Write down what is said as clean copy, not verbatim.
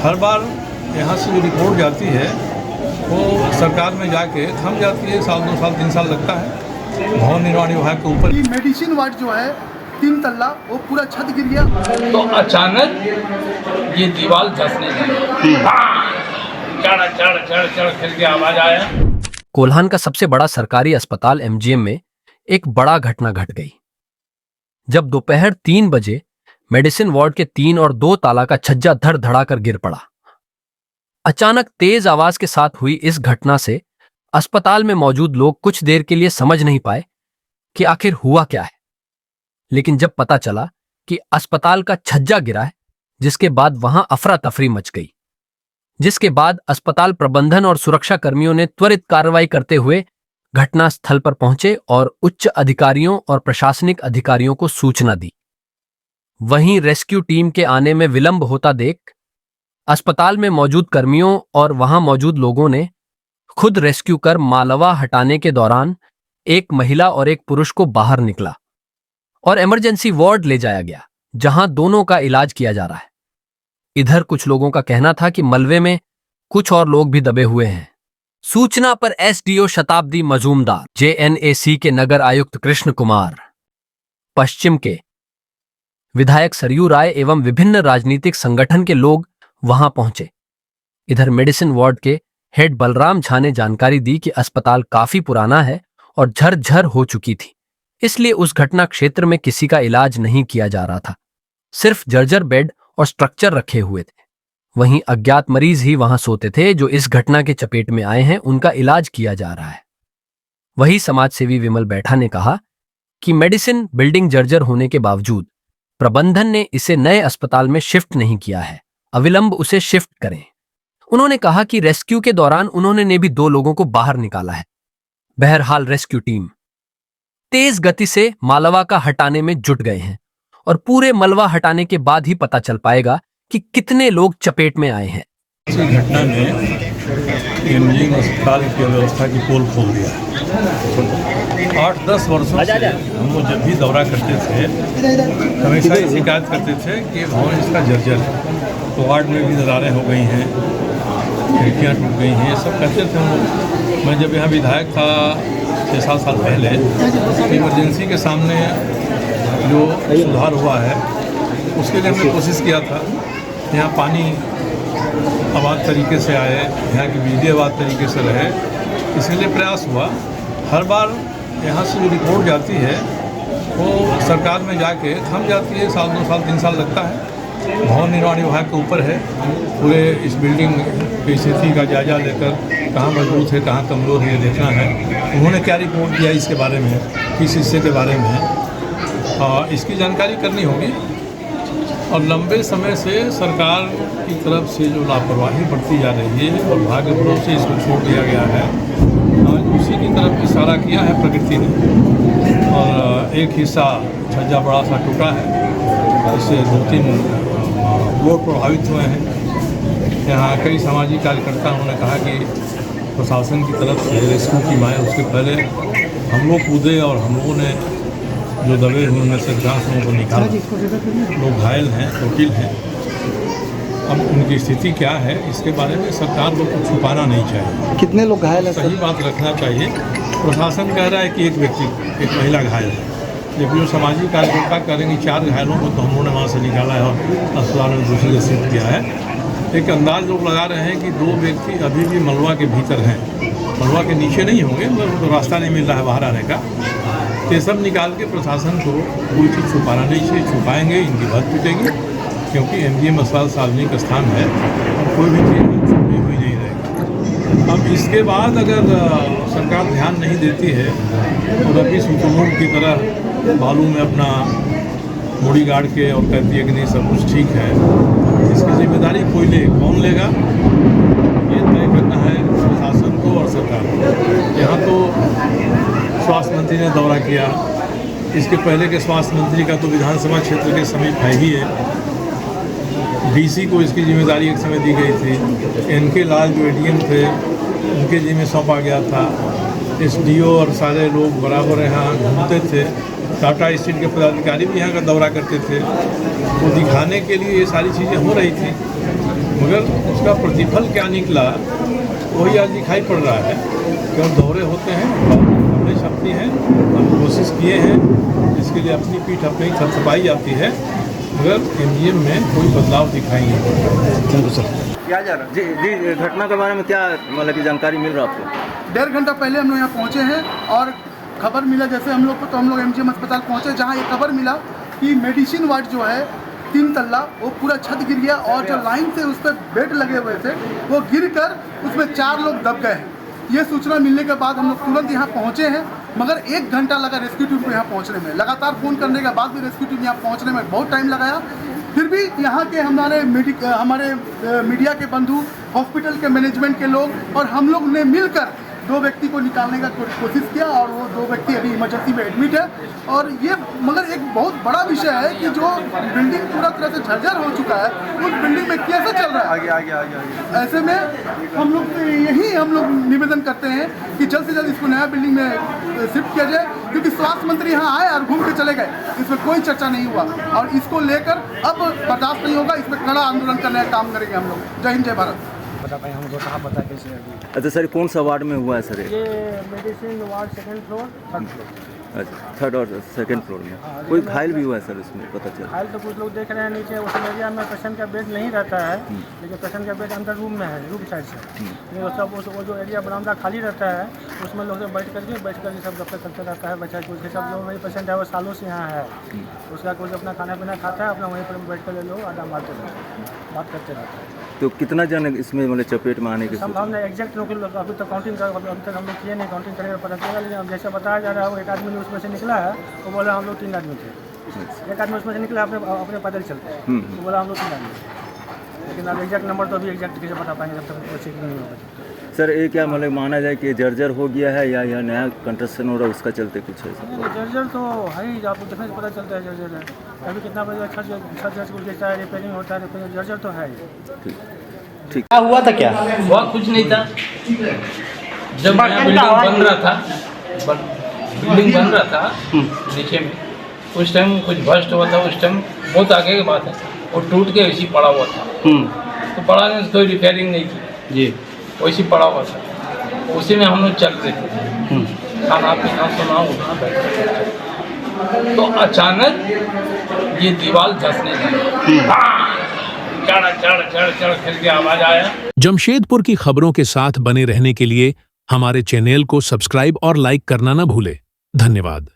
हर बार यहाँ से जो रिपोर्ट जाती है वो सरकार में जाके थम जाती है, साल 2 साल 3 साल लगता है। भवन निर्माण विभाग के ऊपर मेडिसिन वार्ड जो है 3 तल्ला वो पूरा छत गिर गया। तो अचानक ये दीवार धंसने लगी, चढ़ चढ़ चढ़ चढ़ करके आवाज आया। कोल्हान का सबसे बड़ा सरकारी अस्पताल एमजीएम में एक बड़ा घटना घट गई जब दोपहर 3 बजे मेडिसिन वार्ड के 3 और 2 ताला का छज्जा धड़ धड़ाकर गिर पड़ा। अचानक तेज आवाज के साथ हुई इस घटना से अस्पताल में मौजूद लोग कुछ देर के लिए समझ नहीं पाए कि आखिर हुआ क्या है। लेकिन जब पता चला कि अस्पताल का छज्जा गिरा है, जिसके बाद वहां अफरा तफरी मच गई, जिसके बाद अस्पताल प्रबंधन और सुरक्षा कर्मियों ने त्वरित कार्रवाई करते हुए घटना स्थल पर पहुंचे और उच्च अधिकारियों और प्रशासनिक अधिकारियों को सूचना दी। वहीं रेस्क्यू टीम के आने में विलंब होता देख अस्पताल में मौजूद कर्मियों और वहां मौजूद लोगों ने खुद रेस्क्यू कर मालवा हटाने के दौरान एक महिला और एक पुरुष को बाहर निकला और इमरजेंसी वार्ड ले जाया गया, जहां दोनों का इलाज किया जा रहा है। इधर कुछ लोगों का कहना था कि मलबे में कुछ और लोग भी दबे हुए हैं। सूचना पर एसडीओ शताब्दी मजूमदार, जेएनएसी के नगर आयुक्त कृष्ण कुमार, पश्चिम के विधायक सरयू राय एवं विभिन्न राजनीतिक संगठन के लोग वहां पहुंचे। इधर मेडिसिन वार्ड के हेड बलराम झा ने जानकारी दी कि अस्पताल काफी पुराना है और झर-झर हो चुकी थी, इसलिए उस घटना क्षेत्र में किसी का इलाज नहीं किया जा रहा था। सिर्फ जर्जर बेड और स्ट्रक्चर रखे हुए थे। वहीं अज्ञात मरीज ही वहां सोते थे जो इस घटना के चपेट में आए हैं, उनका इलाज किया जा रहा है। वही समाजसेवी विमल बैठा ने कहा कि मेडिसिन बिल्डिंग जर्जर होने के बावजूद प्रबंधन ने इसे नए अस्पताल में शिफ्ट नहीं किया है, अविलंब उसे शिफ्ट करें। उन्होंने कहा कि रेस्क्यू के दौरान उन्होंने ने भी 2 लोगों को बाहर निकाला है। बहरहाल रेस्क्यू टीम तेज गति से मालवा का हटाने में जुट गए हैं और पूरे मलबा हटाने के बाद ही पता चल पाएगा कि कितने लोग चपेट में आए हैं। इस घटना ने एमजीएम अस्पताल की व्यवस्था की पोल खोल दिया है। 8-10 वर्षों से हम लोग जब भी दौरा करते थे हमेशा ये शिकायत करते थे कि भवन इसका जर्जर है, तो वार्ड में भी दरारें हो गई हैं, खिड़कियाँ टूट गई हैं, सब कहते थे हम लोग। मैं जब यहाँ विधायक था 6-7 साल पहले, इमरजेंसी के सामने जो सुधार हुआ है उसके लिए हमने कोशिश किया था। यहाँ पानी आबाद तरीके से आए, यहाँ की बिजली आबाद तरीके से रहे, इसके लिए प्रयास हुआ। हर बार यहाँ से जो रिपोर्ट जाती है वो सरकार में जाके थम जाती है, साल 2 साल 3 साल लगता है। भवन निर्माण विभाग के ऊपर है, पूरे इस बिल्डिंग की स्थिति का जायजा लेकर कहाँ मजबूत है कहाँ कमज़ोर है ये देखना है। उन्होंने क्या रिपोर्ट दिया इसके बारे में, किस हिस्से के बारे में इसकी जानकारी करनी होगी। और लंबे समय से सरकार की तरफ से जो लापरवाही बढ़ती जा रही है और भाग्य भरोसे इसको छोड़ दिया गया है, उसी की तरफ इशारा किया है प्रकृति ने। और एक हिस्सा छज्जा बड़ा सा टूटा है, इससे 2-3 लोग प्रभावित हुए हैं। यहाँ कई सामाजिक कार्यकर्ताओं ने कहा कि प्रशासन की तरफ से रेस्क्यू टीम आए, उसके पहले हम लोग कूदे और हम लोगों ने जो दबे हुए उनमें से 50 लोगों को निकाला। लोग घायल हैं, चोटिल हैं। अब उनकी स्थिति क्या है इसके बारे में सरकार लोग को छुपाना नहीं चाहिए। कितने लोग घायल हैं? सही बात रखना चाहिए। प्रशासन कह रहा है कि एक व्यक्ति, एक महिला घायल है, जबकि जो सामाजिक कार्यकर्ता करेंगे 4 घायलों को तो हम लोगों ने वहाँ से निकाला है और अस्पताल में दूसरी जगह शिफ्ट किया है। एक अंदाज लोग लगा रहे हैं कि 2 व्यक्ति अभी भी मलबा के भीतर हैं, मलबा के नीचे नहीं होंगे, मगर तो रास्ता नहीं मिल रहा है बाहर आने का। तो ये सब निकाल के प्रशासन को कोई चीज़ छुपाना नहीं चाहिए। छुपाएंगे इनकी भद पिटेगी, क्योंकि एमजीएम अस्पताल सार्वजनिक स्थान है और कोई भी चीज़ छुपी हुई नहीं रहेगी। अब इसके बाद अगर सरकार ध्यान नहीं देती है और अभी सुतुलूम की तरह बालू में अपना मुड़ी गाड़ के और कहती है कि नहीं सब कुछ ठीक है, इसकी जिम्मेदारी कोई ले, कौन लेगा, ये तय करना है प्रशासन को और सरकार को। यहाँ तो स्वास्थ्य मंत्री ने दौरा किया, इसके पहले के स्वास्थ्य मंत्री का तो विधानसभा क्षेत्र के समीप है ही है। डीसी को इसकी जिम्मेदारी एक समय दी गई थी। एनके लाल जो एडीएम थे उनके जिम्मे सौंपा गया था। एसडीओ और सारे लोग बराबर यहाँ घूमते थे। टाटा स्टील के पदाधिकारी भी यहाँ का दौरा करते थे, तो दिखाने के लिए ये सारी चीज़ें हो रही थी। मगर मगर उसका प्रतिफल क्या निकला वही आज दिखाई पड़ रहा है। क्यों दौरे होते हैं, हमने शक्ति हैं, हम कोशिश किए हैं, इसके लिए अपनी पीठ अपनी थपथपाई जाती है, मगर एमजीएम में कोई बदलाव दिखाई नहीं पड़ रहा। क्या जा रहा है? जी घटना के बारे में क्या मतलब की जानकारी मिल रहा है आपको? 1.5 घंटा पहले हम लोग यहाँ पहुँचे हैं और खबर मिला जैसे हम लोग को, तो हम लोग एमजीएम अस्पताल पहुँचे, जहाँ ये खबर मिला कि मेडिसिन वार्ड जो है 3 तल्ला वो पूरा छत गिर गया और जो लाइन से उस पर बेड लगे हुए थे वो गिरकर उसमें 4 लोग दब गए हैं। ये सूचना मिलने के बाद हम लोग तुरंत यहाँ पहुँचे हैं, मगर 1 घंटा लगा रेस्क्यू टीम को यहाँ पहुँचने में। लगातार फ़ोन करने के बाद भी रेस्क्यू टीम यहाँ पहुँचने में बहुत टाइम लगाया। फिर भी यहाँ के हमारे मीडिया के बंधु, हॉस्पिटल के मैनेजमेंट के लोग और हम लोग ने मिलकर 2 व्यक्ति को निकालने का कोशिश किया और वो 2 व्यक्ति अभी इमरजेंसी में एडमिट है। और ये मगर एक बहुत बड़ा विषय है कि जो बिल्डिंग पूरा तरह से झरझर हो चुका है, उस बिल्डिंग में कैसे चल रहा है। आगे। ऐसे में हम लोग निवेदन करते हैं कि जल्द से जल्द इसको नया बिल्डिंग में शिफ्ट किया जाए, क्योंकि स्वास्थ्य मंत्री यहाँ आए और घूम के चले गए, इसमें कोई चर्चा नहीं हुआ और इसको लेकर अब बर्दाश्त नहीं होगा। इसमें कड़ा आंदोलन करने का काम करेंगे हम लोग। जय हिंद, जय भारत। पता भाई हमको कहाँ पता कैसे अभी। अच्छा सर, कौन सा वार्ड में हुआ है सर? ये medicine ward 2nd floor 3rd floor. अच्छा, 3rd और 2nd फ्लोर में कोई घायल भी हुआ है सर इसमें, पता चला? घायल तो कुछ लोग देख रहे हैं नीचे, उस एरिया में पेशेंट का बेड नहीं रहता है, लेकिन पेशेंट का बेड अंदर रूम में है, रूम साइड से। लेकिन वो सब वो जो एरिया बरामदा खाली रहता है उसमें लोग बैठ करके सब गप्पे करते रहता है। बच्चा कुछ सब जो वही पेशेंट है वो सालों से यहाँ है, उसका कुछ अपना खाना पीना खाता है, अपना वहीं पर बैठ कर लोग आधा मारते रहते हैं, बात करते रहते हैं। तो कितना जन इसमें मतलब चपेट में आने की संभावना एग्जैक्ट लोग अभी तक काउंटिंग अभी तक हम लोग किए नहीं, काउंटिंग करेंगे पता चलेगा। लेकिन अब जैसे बताया जा रहा है वो 1 आदमी उसमें से निकला है, वो बोला हम लोग 3 आदमी थे। 1 आदमी उसमें से निकला अपने पैदल चलते, वो बोला हम लोग 3 आदमी थे। लेकिन अब एग्जैक्ट नंबर तो अभी एग्जैक्ट कैसे बता पाएंगे जब तक चेकिंग नहीं होगा। सर ये क्या मतलब माना जाए कि जर्जर हो गया है या यह नया कंस्ट्रक्शन हो रहा है उसका चलते कुछ है? जर्जर तो है ही, आपको देखने से पता चलता है जर्जर है। अभी कितना बजे छत कुछ जैसा है, रिपेयरिंग होता है, जर्जर तो है ही। ठीक। क्या हुआ था? क्या हुआ कुछ नहीं था। जब नया बिल्डिंग बन रहा था नीचे में, उस टाइम कुछ भ्रष्ट हुआ था। उस टाइम बहुत आगे की बात है, वो टूट के वैसे पड़ा हुआ था। तो पड़ा नहीं, कोई रिपेयरिंग नहीं की जी, वैसे पड़ा हुआ था। उसी में हम लोग चल रहे थे, खाना पीना सुना उठना बैठा, तो अचानक ये दीवार धंसने लगी। चढ़ करके आवाज आया। जमशेदपुर की खबरों के साथ बने रहने के लिए हमारे चैनल को सब्सक्राइब और लाइक करना न भूले। धन्यवाद।